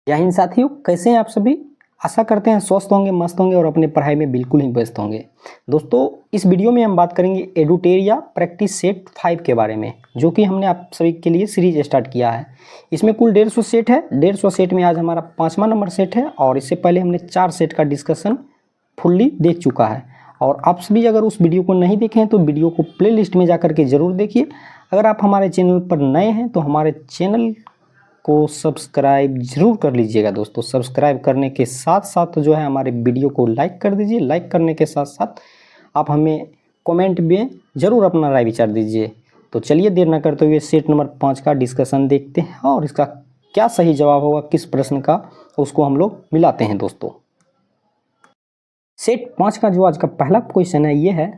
जय हिंद साथियों, कैसे हैं आप सभी। आशा करते हैं स्वस्थ होंगे, मस्त होंगे और अपने पढ़ाई में बिल्कुल ही व्यस्त होंगे। दोस्तों, इस वीडियो में हम बात करेंगे एडुटेरिया प्रैक्टिस सेट 5 के बारे में, जो कि हमने आप सभी के लिए सीरीज स्टार्ट किया है। इसमें कुल 150 सेट है। 150 सेट में आज हमारा 5वां नंबर सेट है और इससे पहले हमने 4 सेट का डिस्कशन फुल्ली देख चुका है। और आप सभी अगर उस वीडियो को नहीं देखे हैं तो वीडियो को प्ले लिस्ट में जा करके ज़रूर देखिए। अगर आप हमारे चैनल पर नए हैं तो हमारे चैनल को सब्सक्राइब जरूर कर लीजिएगा। दोस्तों, सब्सक्राइब करने के साथ साथ जो है हमारे वीडियो को लाइक कर दीजिए। लाइक करने के साथ साथ आप हमें कमेंट में ज़रूर अपना राय विचार दीजिए। तो चलिए देर न करते हुए सेट नंबर 5 का डिस्कशन देखते हैं और इसका क्या सही जवाब होगा, किस प्रश्न का, उसको हम लोग मिलाते हैं। दोस्तों, सेट 5 का जो आज का पहला क्वेश्चन है ये है,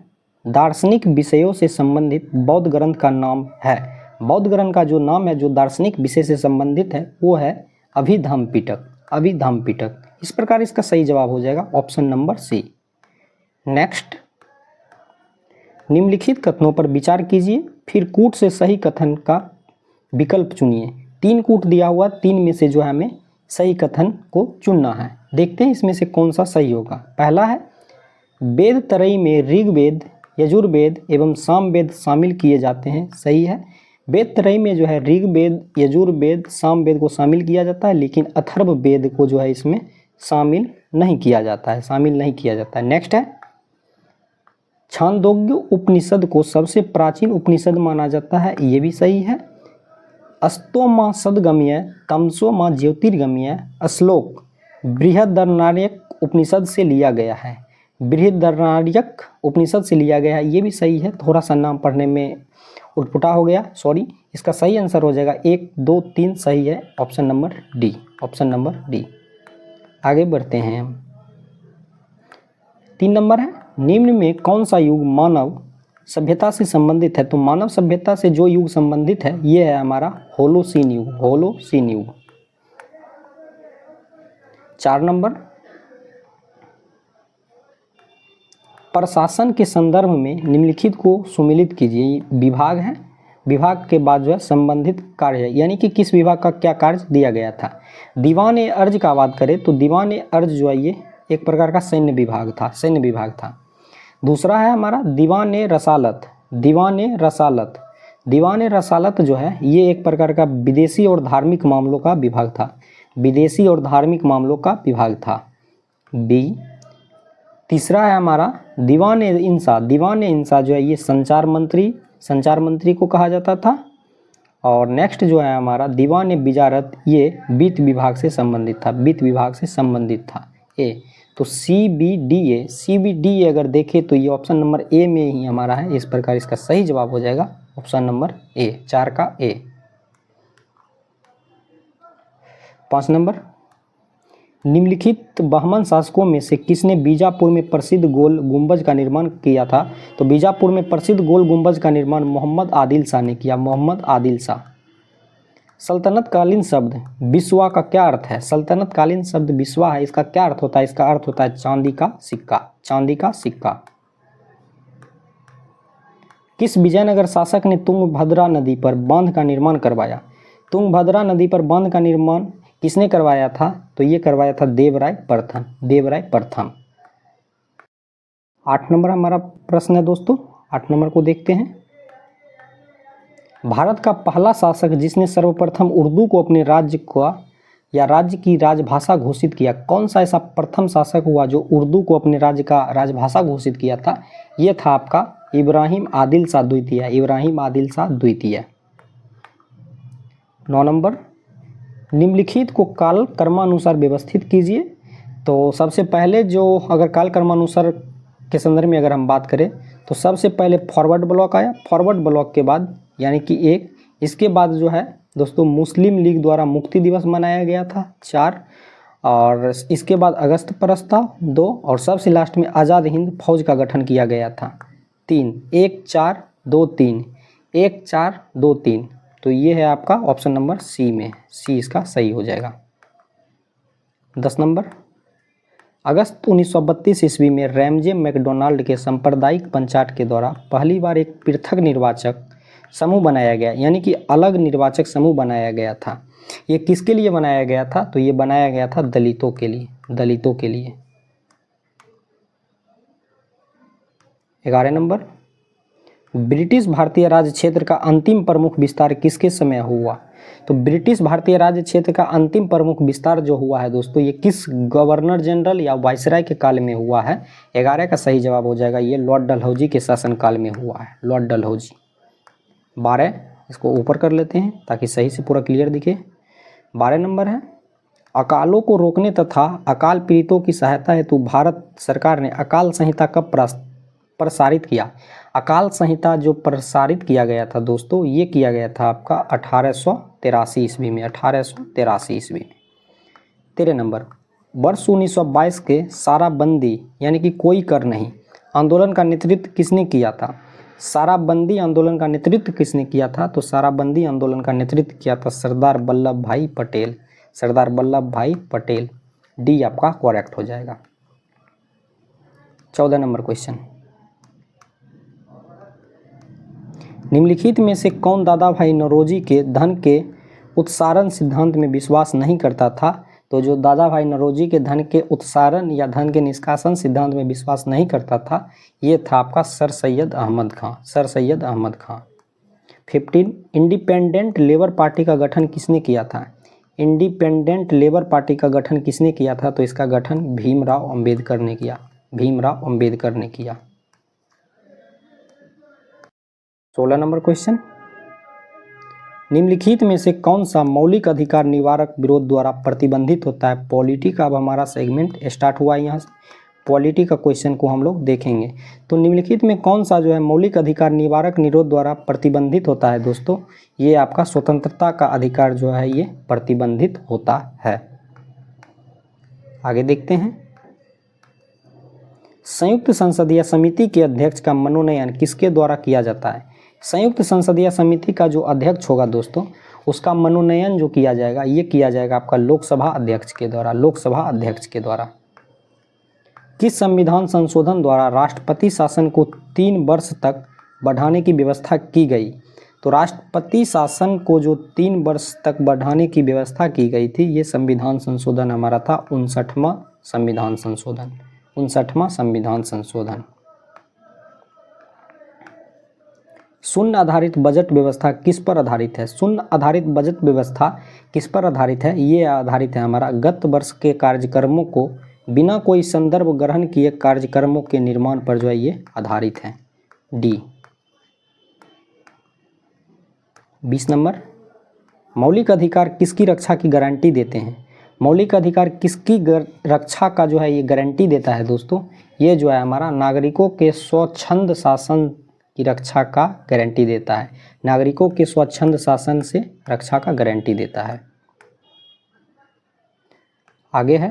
दार्शनिक विषयों से संबंधित बौद्ध ग्रंथ का नाम है। बौद्ध ग्रंथ का जो नाम है, जो दार्शनिक विषय से संबंधित है, वो है अभिधम्म-पिटक। अभिधम्म-पिटक। इस प्रकार इसका सही जवाब हो जाएगा ऑप्शन नंबर सी। नेक्स्ट, निम्नलिखित कथनों पर विचार कीजिए, फिर कूट से सही कथन का विकल्प चुनिए। 3 कूट दिया हुआ, 3 में से जो है हमें सही कथन को चुनना है। देखते हैं इसमें से कौन सा सही होगा। पहला है, वेद त्रयी में ऋग्वेद, यजुर्वेद एवं सामवेद शामिल किए जाते हैं। सही है। वेद त्रयी में जो है ऋग्वेद, यजुर्वेद, सामवेद को शामिल किया जाता है, लेकिन अथर्ववेद को जो है इसमें शामिल नहीं किया जाता है। शामिल नहीं किया जाता है। नेक्स्ट है, छांदोग्य उपनिषद को सबसे प्राचीन उपनिषद माना जाता है। ये भी सही है। अस्तो माँ सदगम्य, तमसो माँ ज्योतिर्गम्य श्लोक बृहदारण्यक उपनिषद से लिया गया है। बृहदारण्यक उपनिषद से लिया गया है, ये भी सही है। थोड़ा सा नाम पढ़ने में उटपुटा हो गया, सॉरी। इसका सही आंसर हो जाएगा 1, 2, 3 सही है, option number D. Option number D. आगे बढ़ते हैं हम। 3 नंबर है, निम्न में कौन सा युग मानव सभ्यता से संबंधित है। तो मानव सभ्यता से जो युग संबंधित है ये है हमारा होलोसीन युग। होलोसीन युग। 4 नंबर, प्रशासन के संदर्भ में निम्नलिखित को सुमेलित कीजिए। विभाग है, विभाग के बाद जो है संबंधित कार्य है, यानी कि किस विभाग का क्या कार्य दिया गया था। दीवान अर्ज का बात करें तो दीवान अर्ज जो है ये एक प्रकार का सैन्य विभाग था। सैन्य विभाग था। दूसरा है हमारा दीवान रसालत। दीवान रसालत। दीवान रसालत जो है ये एक प्रकार का विदेशी और धार्मिक मामलों का विभाग था। विदेशी और धार्मिक मामलों का विभाग था। बी। तीसरा है हमारा दीवान इंसा। दीवान इंसा जो है ये संचार मंत्री को कहा जाता था। और नेक्स्ट जो है हमारा दीवान विजारत, ये वित्त विभाग से संबंधित था। वित्त विभाग से संबंधित था। ए। तो CBDA। CBDA अगर देखें तो ये ऑप्शन नंबर ए में ही हमारा है। इस प्रकार इसका सही जवाब हो जाएगा ऑप्शन नंबर ए, 4 का ए। 5 नंबर, निम्नलिखित बहमन शासकों में से किसने बीजापुर में प्रसिद्ध गोल गुंबज का निर्माण किया था। तो बीजापुर में प्रसिद्ध गोल गुंबज का निर्माण मोहम्मद आदिल शाह ने किया। मोहम्मद आदिल शाह। सल्तनत कालीन शब्द बिस्वा का क्या अर्थ है। सल्तनत कालीन शब्द बिस्वा है, इसका क्या अर्थ होता है। इसका अर्थ होता है चांदी का सिक्का। चांदी का सिक्का। किस विजयनगर शासक ने तुंगभद्रा नदी पर बांध का निर्माण करवाया। तुंगभद्रा नदी पर बांध का निर्माण किसने करवाया था। तो ये करवाया था देवराय प्रथम। देवराय प्रथम। 8 नंबर हमारा प्रश्न है दोस्तों। 8 नंबर को देखते हैं। भारत का पहला शासक जिसने सर्वप्रथम उर्दू को अपने राज्य का या राज्य की राजभाषा घोषित किया। कौन सा ऐसा प्रथम शासक हुआ जो उर्दू को अपने राज्य का राजभाषा घोषित किया था। ये था आपका इब्राहिम आदिल शाह द्वितीय। इब्राहिम आदिल शाह द्वितीय। 9 नंबर, निम्नलिखित को काल कर्मानुसार व्यवस्थित कीजिए। तो सबसे पहले जो अगर काल कर्मानुसार के संदर्भ में अगर हम बात करें तो सबसे पहले फॉरवर्ड ब्लॉक आया। फॉरवर्ड ब्लॉक के बाद यानी कि 1, इसके बाद जो है दोस्तों मुस्लिम लीग द्वारा मुक्ति दिवस मनाया गया था 4, और इसके बाद अगस्त प्रस्ताव 2, और सबसे लास्ट में आज़ाद हिंद फौज का गठन किया गया था 3। 1, 4, 2, 3। 1, 4, 2, 3। तो ये है आपका ऑप्शन नंबर सी में। सी इसका सही हो जाएगा। 10 नंबर, अगस्त 1932 ईस्वी में रैमजे मैकडोनाल्ड के सांप्रदायिक पंचायत के द्वारा पहली बार एक पृथक निर्वाचक समूह बनाया गया, यानी कि अलग निर्वाचक समूह बनाया गया था। ये किसके लिए बनाया गया था? तो ये बनाया गया था दलितों के लिए, दलितों के लिए। 11 नंबर, ब्रिटिश भारतीय राज्य क्षेत्र का अंतिम प्रमुख विस्तार किसके समय हुआ? तो ब्रिटिश भारतीय राज्य क्षेत्र का अंतिम प्रमुख विस्तार जो हुआ है दोस्तों, ये किस गवर्नर जनरल या वायसराय के काल में हुआ है? 11 का सही जवाब हो जाएगा ये लॉर्ड डलहौजी के शासनकाल में हुआ है, लॉर्ड डलहौजी। 12, इसको ऊपर कर लेते हैं ताकि सही से पूरा क्लियर दिखे। 12 नंबर है, अकालों को रोकने तथा अकाल पीड़ितों की सहायता हेतु भारत सरकार ने अकाल संहिता कब प्रसारित किया? अकाल संहिता जो प्रसारित किया गया था दोस्तों, ये किया गया था आपका 1883 ईस्वी में, 1883 ईस्वी में। 13 नंबर, वर्ष 1922 के साराबंदी यानी कि कोई कर नहीं आंदोलन का नेतृत्व किसने किया था? साराबंदी आंदोलन का नेतृत्व किसने किया था? तो साराबंदी आंदोलन का नेतृत्व किया था सरदार वल्लभ भाई पटेल, सरदार वल्लभ भाई पटेल। डी आपका करेक्ट हो जाएगा। 14 नंबर क्वेश्चन, निम्नलिखित में से कौन दादा भाई नौरोजी के धन के उत्सारण सिद्धांत में विश्वास नहीं करता था? तो जो दादा भाई नौरोजी के धन के उत्सारण या धन के निष्कासन सिद्धांत में विश्वास नहीं करता था, ये था आपका सर सैयद अहमद खां, सर सैयद अहमद खां। 15, इंडिपेंडेंट लेबर पार्टी का गठन किसने किया था? इंडिपेंडेंट लेबर पार्टी का गठन किसने किया था? तो इसका गठन भीमराव अंबेडकर ने किया, भीमराव अंबेडकर ने किया। 16 नंबर क्वेश्चन, निम्नलिखित में से कौन सा मौलिक अधिकार निवारक विरोध द्वारा प्रतिबंधित होता है? पॉलिटी का अब हमारा सेगमेंट स्टार्ट हुआ है, यहाँ से पॉलिटी का क्वेश्चन को हम लोग देखेंगे। तो निम्नलिखित में कौन सा जो है मौलिक अधिकार निवारक निरोध द्वारा प्रतिबंधित होता है दोस्तों? ये आपका स्वतंत्रता का अधिकार जो है ये प्रतिबंधित होता है। आगे देखते हैं, संयुक्त संसदीय समिति के अध्यक्ष का मनोनयन किसके द्वारा किया जाता है? संयुक्त संसदीय समिति का जो अध्यक्ष होगा दोस्तों, उसका मनोनयन जो किया जाएगा ये किया जाएगा आपका लोकसभा अध्यक्ष के द्वारा, लोकसभा अध्यक्ष के द्वारा। किस संविधान संशोधन द्वारा राष्ट्रपति शासन को 3 वर्ष तक बढ़ाने की व्यवस्था की गई? तो राष्ट्रपति शासन को जो 3 वर्ष तक बढ़ाने की व्यवस्था की गई थी, ये संविधान संशोधन हमारा था 59वां संविधान संशोधन, 59वां संविधान संशोधन। शून्य आधारित बजट व्यवस्था किस पर आधारित है? शून्य आधारित बजट व्यवस्था किस पर आधारित है? ये आधारित है हमारा गत वर्ष के कार्यक्रमों को बिना कोई संदर्भ ग्रहण किए कार्यक्रमों के निर्माण पर जो है ये आधारित है। डी। 20 नंबर, मौलिक अधिकार किसकी रक्षा की गारंटी देते हैं? मौलिक अधिकार किसकी रक्षा का जो है ये गारंटी देता है दोस्तों? ये जो है हमारा नागरिकों के स्वच्छंद शासन की रक्षा का गारंटी देता है, नागरिकों के स्वच्छंद शासन से रक्षा का गारंटी देता है। आगे है,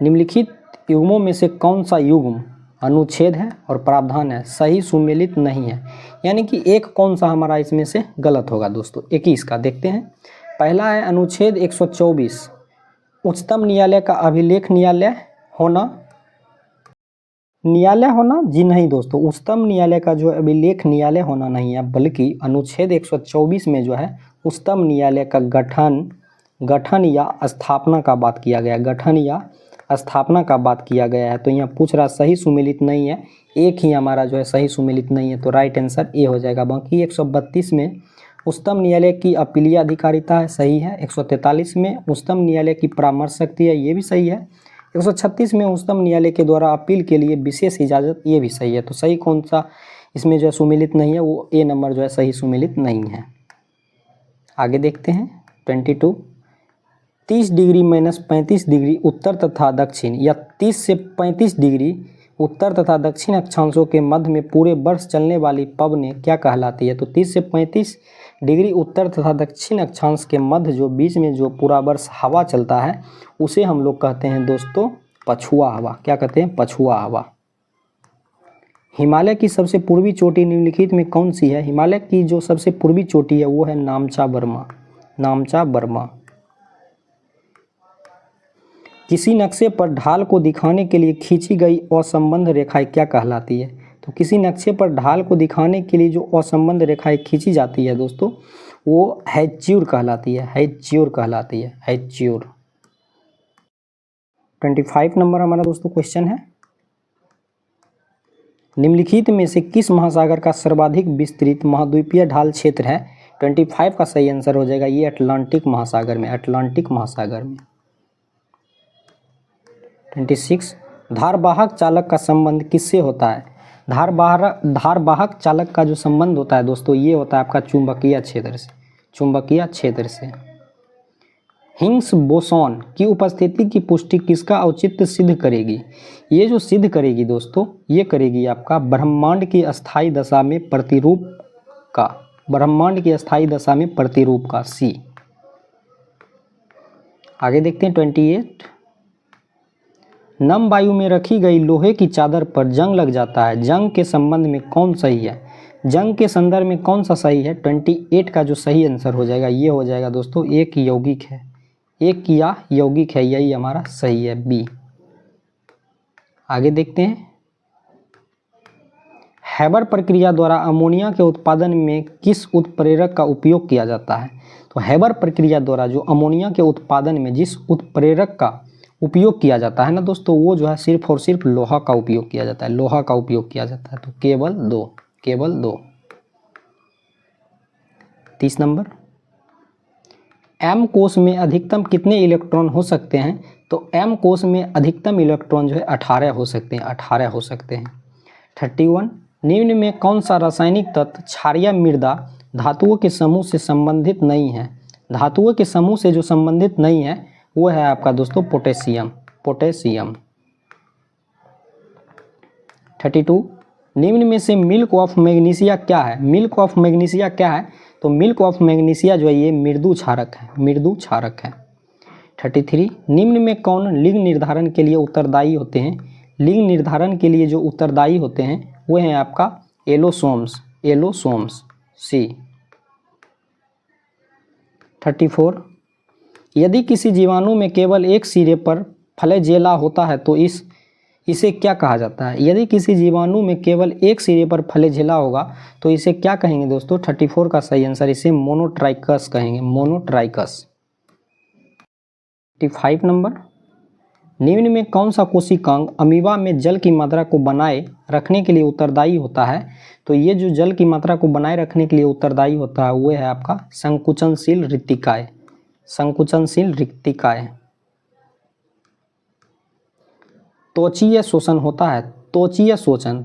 निम्नलिखित युग्मों में से कौन सा युग्म अनुच्छेद है और प्रावधान है सही सुमेलित नहीं है? यानी कि एक कौन सा हमारा इसमें से गलत होगा दोस्तों? 21 का देखते हैं। पहला है अनुच्छेद 124, उच्चतम न्यायालय का अभिलेख न्यायालय होना, न्यायालय होना जी नहीं दोस्तों, उच्चतम न्यायालय का जो अभिलेख न्यायालय होना नहीं है, बल्कि अनुच्छेद 124 में जो है उच्चतम न्यायालय का गठन या स्थापना का बात किया गया, गठन या स्थापना का बात किया गया है। तो यहाँ पूछ रहा सही सुमेलित नहीं है, एक ही हमारा जो है सही सुमेलित नहीं है, तो राइट आंसर ए हो जाएगा। बाकी 132 में उच्चतम न्यायालय की अपीलीय अधिकारिता है, सही है। 143 में उच्चतम न्यायालय की परामर्श शक्ति है, ये भी सही है। 136 में उच्चतम न्यायालय के द्वारा अपील के लिए विशेष इजाज़त, ये भी सही है। तो सही कौन सा इसमें जो है सुमेलित नहीं है, वो ए नंबर जो है सही सुमेलित नहीं है। आगे देखते हैं 22, 30 डिग्री माइनस 35 डिग्री उत्तर तथा दक्षिण या 30 से 35 डिग्री उत्तर तथा दक्षिण अक्षांशों के मध्य में पूरे वर्ष चलने वाली पवनें क्या कहलाती है? तो 30 से 35 डिग्री उत्तर तथा दक्षिण अक्षांश के मध्य जो बीच में जो पूरा वर्ष हवा चलता है उसे हम लोग कहते हैं दोस्तों पछुआ हवा। क्या कहते हैं? पछुआ हवा। हिमालय की सबसे पूर्वी चोटी निम्नलिखित में कौन सी है? हिमालय की जो सबसे पूर्वी चोटी है वो है नामचा बर्मा, नामचा बर्मा। किसी नक्शे पर ढाल को दिखाने के लिए खींची गई असंबद्ध रेखाएं क्या कहलाती है? तो किसी नक्शे पर ढाल को दिखाने के लिए जो असंबद्ध रेखाएं खींची जाती है दोस्तों वो हैच्योर कहलाती है, हैच्योर कहलाती है, हैच्योर। 25 नंबर हमारा दोस्तों क्वेश्चन है, निम्नलिखित में से किस महासागर का सर्वाधिक विस्तृत महाद्वीपीय ढाल क्षेत्र है? 25 का सही आंसर हो जाएगा ये अटलांटिक महासागर में, अटलांटिक महासागर में। 26 धारवाहक चालक का संबंध किससे होता है? धारवाहक चालक का जो संबंध होता है दोस्तों ये होता है आपका चुंबकीय क्षेत्र से, चुंबकीय क्षेत्र से। हिग्स बोसॉन की उपस्थिति की पुष्टि किसका औचित्य सिद्ध करेगी? ये जो सिद्ध करेगी दोस्तों ये करेगी आपका ब्रह्मांड की अस्थायी दशा में प्रतिरूप का, ब्रह्मांड की अस्थायी दशा में प्रतिरूप का, सी। आगे देखते हैं 28 नम वायु में रखी गई लोहे की चादर पर जंग लग जाता है, जंग के संबंध में कौन सही है? जंग के संदर्भ में कौन सा सही है? 28 का जो सही आंसर हो जाएगा ये हो जाएगा दोस्तों एक यौगिक है, एक या यौगिक है, यही हमारा सही है, बी। आगे देखते हैं हैबर प्रक्रिया द्वारा अमोनिया के उत्पादन में किस उत्प्रेरक का उपयोग किया जाता है? तो हैबर प्रक्रिया द्वारा जो अमोनिया के उत्पादन में जिस उत्प्रेरक का उपयोग किया जाता है ना दोस्तों वो जो है सिर्फ और सिर्फ लोहा का उपयोग किया जाता है, लोहा का उपयोग किया जाता है। तो केवल दो, केवल दो। 30 नंबर एम कोष में अधिकतम कितने इलेक्ट्रॉन हो सकते हैं? तो एम कोष में अधिकतम इलेक्ट्रॉन जो है 18 हो सकते हैं, 18 हो सकते हैं। 31 निम्न में कौन सा रासायनिक तत्व क्षारीय मृदा धातुओं के समूह से संबंधित नहीं है? धातुओं के समूह से जो संबंधित नहीं है वो है आपका दोस्तों पोटेशियम, पोटेशियम। 32 निम्न में से मिल्क ऑफ मैग्नीशिया क्या है? मिल्क ऑफ मैग्नीशिया क्या है? तो मिल्क ऑफ मैग्नीशिया जो है ये मृदु क्षारक है, मृदु क्षारक है। 33 निम्न में कौन लिंग निर्धारण के लिए उत्तरदायी होते हैं? लिंग निर्धारण के लिए जो उत्तरदायी होते हैं वो हैं आपका एलोसोम्स, एलोसोम्स, सी। 34 यदि किसी जीवाणु में केवल एक सिरे पर फ्लैजेला होता है तो इसे क्या कहा जाता है? यदि किसी जीवाणु में केवल एक सिरे पर फ्लैजेला होगा तो इसे क्या कहेंगे दोस्तों? 34 का सही आंसर इसे मोनोट्राइकस कहेंगे, मोनोट्राइकस। 35 नंबर निम्न में कौन सा कोशिकांग अमीबा में जल की मात्रा को बनाए रखने के लिए उत्तरदायी होता है? तो ये जो जल की मात्रा को बनाए रखने के लिए उत्तरदायी होता है वो है आपका संकुचनशील रिक्तिकाएं, संकुचनशील रिक्तिकाएं। त्वचीय शोषण होता है, त्वचीय शोषण,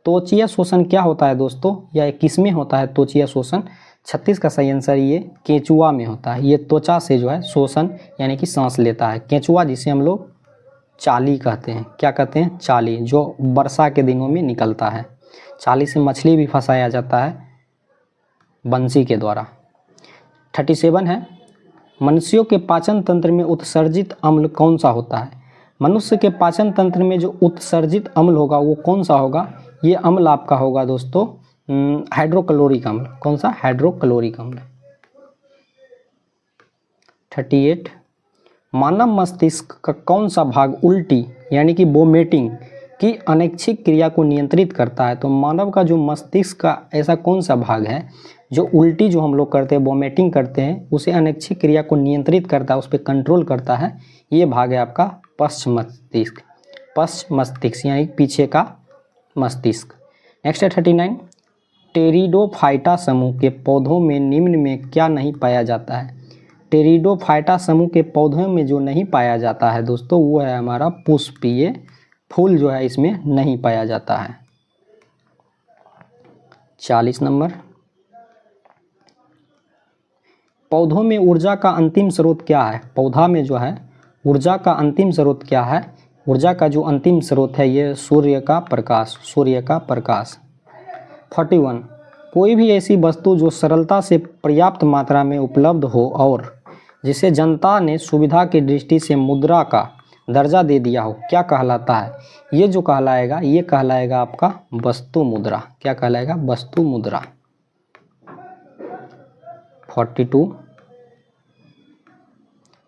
त्वचीय शोषण क्या होता है दोस्तों या किसमें होता है त्वचीय शोषण? 36 का सही आंसर ये केंचुआ में होता है। ये त्वचा से जो है शोषण यानी कि सांस लेता है। केंचुआ जिसे हम लोग चाली कहते हैं, क्या कहते हैं? चाली, जो वर्षा के दिनों में निकलता है। चाली से मछली भी फंसाया जाता है बंसी के द्वारा। 37 है मनुष्यों के पाचन तंत्र में उत्सर्जित अम्ल कौन सा होता है? मनुष्य के पाचन तंत्र में जो उत्सर्जित अम्ल होगा वो कौन सा होगा? ये अम्ल आपका होगा दोस्तों हाइड्रोक्लोरिक अम्ल। कौन सा? हाइड्रोक्लोरिक अम्ल। 38 मानव मस्तिष्क का कौन सा भाग उल्टी यानी कि वोमिटिंग की अनैच्छिक क्रिया को नियंत्रित करता है? तो मानव का जो मस्तिष्क का ऐसा कौन सा भाग है जो उल्टी जो हम लोग करते हैं, वोमिटिंग करते हैं, उसे अनैच्छिक क्रिया को नियंत्रित करता है, उस पर कंट्रोल करता है? ये भाग है आपका पश्च मस्तिष्क, पश्च मस्तिष्क यानी पीछे का मस्तिष्क। नेक्स्ट है 39 टेरिडोफाइटा समूह के पौधों में निम्न में क्या नहीं पाया जाता है? टेरिडोफाइटा समूह के पौधों में जो नहीं पाया जाता है दोस्तों वो है हमारा पुष्प, ये फूल जो है इसमें नहीं पाया जाता है। 40 नंबर पौधों में ऊर्जा का अंतिम स्रोत क्या है? पौधा में जो है ऊर्जा का अंतिम स्रोत क्या है? ऊर्जा का जो अंतिम स्रोत है ये सूर्य का प्रकाश, सूर्य का प्रकाश। 41 कोई भी ऐसी वस्तु जो सरलता से पर्याप्त मात्रा में उपलब्ध हो और जिसे जनता ने सुविधा की दृष्टि से मुद्रा का दर्जा दे दिया हो क्या कहलाता है? ये जो कहलाएगा ये कहलाएगा आपका वस्तु मुद्रा। क्या कहलाएगा? वस्तु मुद्रा। 42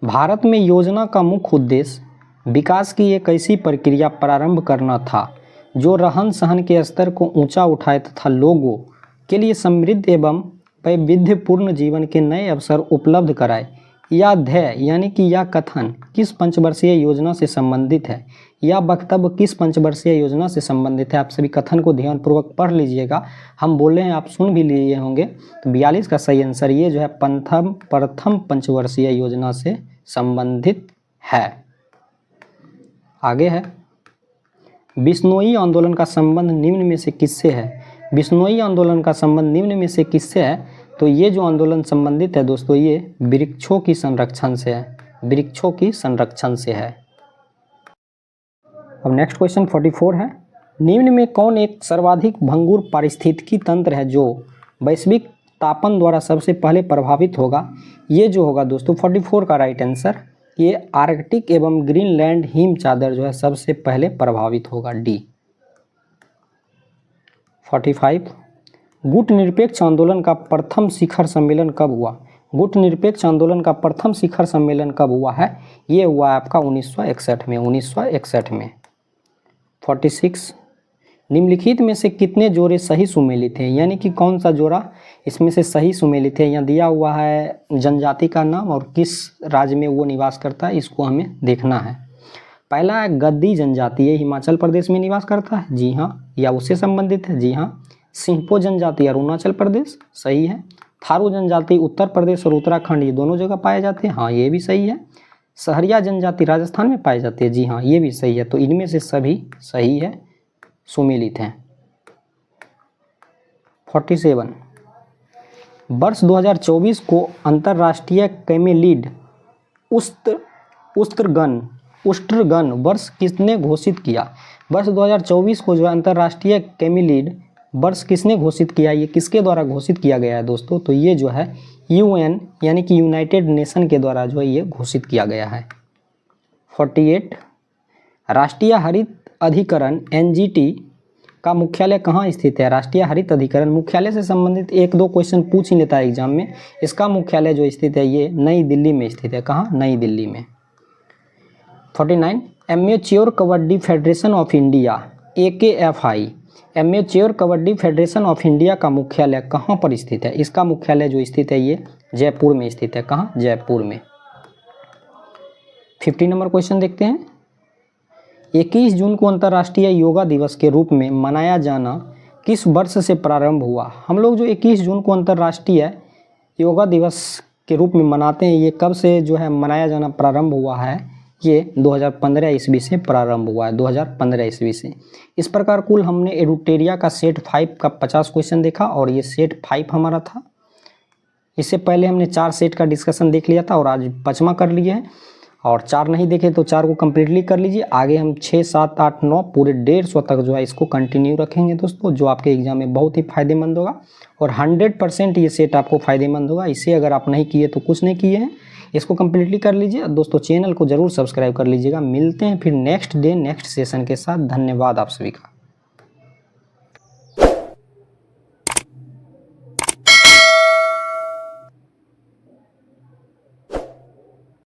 भारत में योजना का मुख्य उद्देश्य विकास की एक ऐसी प्रक्रिया प्रारंभ करना था जो रहन सहन के स्तर को ऊंचा उठाए तथा लोगों के लिए समृद्ध एवं वैविध्यपूर्ण जीवन के नए अवसर उपलब्ध कराए। यह ध्येय यानी कि यह कथन किस पंचवर्षीय योजना से संबंधित है? यह वक्तव्य किस पंचवर्षीय योजना से संबंधित है? आप सभी कथन को ध्यानपूर्वक पढ़ लीजिएगा। हम बोल रहे हैं, आप सुन भी लिए होंगे। तो 42 का सही आंसर ये जो है प्रथम पंचवर्षीय योजना से संबंधित है। आगे है, बिश्नोई आंदोलन का संबंध निम्न में से किससे है? बिश्नोई आंदोलन का संबंध निम्न में से किससे है? तो ये जो आंदोलन संबंधित है दोस्तों, ये वृक्षों की संरक्षण से है, वृक्षों की संरक्षण से है। अब नेक्स्ट क्वेश्चन 44 है, निम्न में कौन एक सर्वाधिक भंगुर पारिस्थितिकी तंत्र है जो वैश्विक तापन द्वारा सबसे पहले प्रभावित होगा? ये जो होगा दोस्तों 44 का राइट आंसर, ये आर्कटिक एवं ग्रीनलैंड हिम चादर जो है सबसे पहले प्रभावित होगा, डी। 45, गुट निरपेक्ष आंदोलन का प्रथम शिखर सम्मेलन कब हुआ? गुट निरपेक्ष आंदोलन का प्रथम शिखर सम्मेलन कब हुआ है? ये हुआ आपका 1961 में, 1961 में। 46, निम्नलिखित में से कितने जोड़े सही सुमेलित हैं? यानी कि कौन सा जोड़ा इसमें से सही सुमेलित है? यहाँ दिया हुआ है जनजाति का नाम और किस राज्य में वो निवास करता है, इसको हमें देखना है। पहला है गद्दी जनजाति, ये हिमाचल प्रदेश में निवास करता है, जी हाँ, या उससे संबंधित है, जी हाँ। सिंहपो जनजाति अरुणाचल प्रदेश, सही है। थारू जनजाति उत्तर प्रदेश और उत्तराखंड, ये दोनों जगह पाए जाते हैं, हाँ ये भी सही है। सहरिया जनजाति राजस्थान में पाई जाती है, जी हाँ ये भी सही है। तो इनमें से सभी सही है, सुमेलित हैं। 47, वर्ष 2024 को अंतर्राष्ट्रीय कैमेलीड उष्ट्रगण वर्ष किसने घोषित किया? वर्ष 2024 को जो अंतर्राष्ट्रीय कैमेलीड वर्ष किसने घोषित किया? ये किसके द्वारा घोषित किया गया है दोस्तों? तो ये जो है UN यानी कि यूनाइटेड नेशन के द्वारा जो है ये घोषित किया गया है। 48, राष्ट्रीय हरित अधिकरण NGT का मुख्यालय कहाँ स्थित है? राष्ट्रीय हरित अधिकरण मुख्यालय से संबंधित 1-2 क्वेश्चन पूछ ही लेता है एग्जाम में। इसका मुख्यालय जो स्थित है ये नई दिल्ली में स्थित है, कहाँ? नई दिल्ली में। 49, amateur kabaddi federation of India AKFI, amateur kabaddi federation of India का मुख्यालय कहाँ पर स्थित है? इसका मुख्यालय जो स्थित है ये जयपुर में स्थित है, कहाँ? जयपुर में। 50 नंबर क्वेश्चन देखते हैं, 21 जून को अंतर्राष्ट्रीय योगा दिवस के रूप में मनाया जाना किस वर्ष से प्रारंभ हुआ? हम लोग जो 21 जून को अंतर्राष्ट्रीय योगा दिवस के रूप में मनाते हैं, ये कब से जो है मनाया जाना प्रारंभ हुआ है? ये 2015 ईस्वी से प्रारंभ हुआ है, 2015 ईस्वी से। इस प्रकार कुल हमने एडुटेरिया का सेट 5 का 50 क्वेश्चन देखा और ये सेट 5 हमारा था। इससे पहले हमने 4 सेट का डिस्कशन देख लिया था और आज 5वां कर लिए हैं, और 4 नहीं देखे तो 4 को कम्प्लीटली कर लीजिए। आगे हम 6, 7, 8, 9 पूरे 150 तक जो है इसको कंटिन्यू रखेंगे दोस्तों, जो आपके एग्जाम में बहुत ही फायदेमंद होगा और 100% ये सेट आपको फायदेमंद होगा। इसे अगर आप नहीं किए तो कुछ नहीं किए हैं, इसको कम्प्लीटली कर लीजिए। दोस्तों चैनल को जरूर सब्सक्राइब कर लीजिएगा। मिलते हैं फिर नेक्स्ट डे नेक्स्ट सेशन के साथ। धन्यवाद आप सभी का।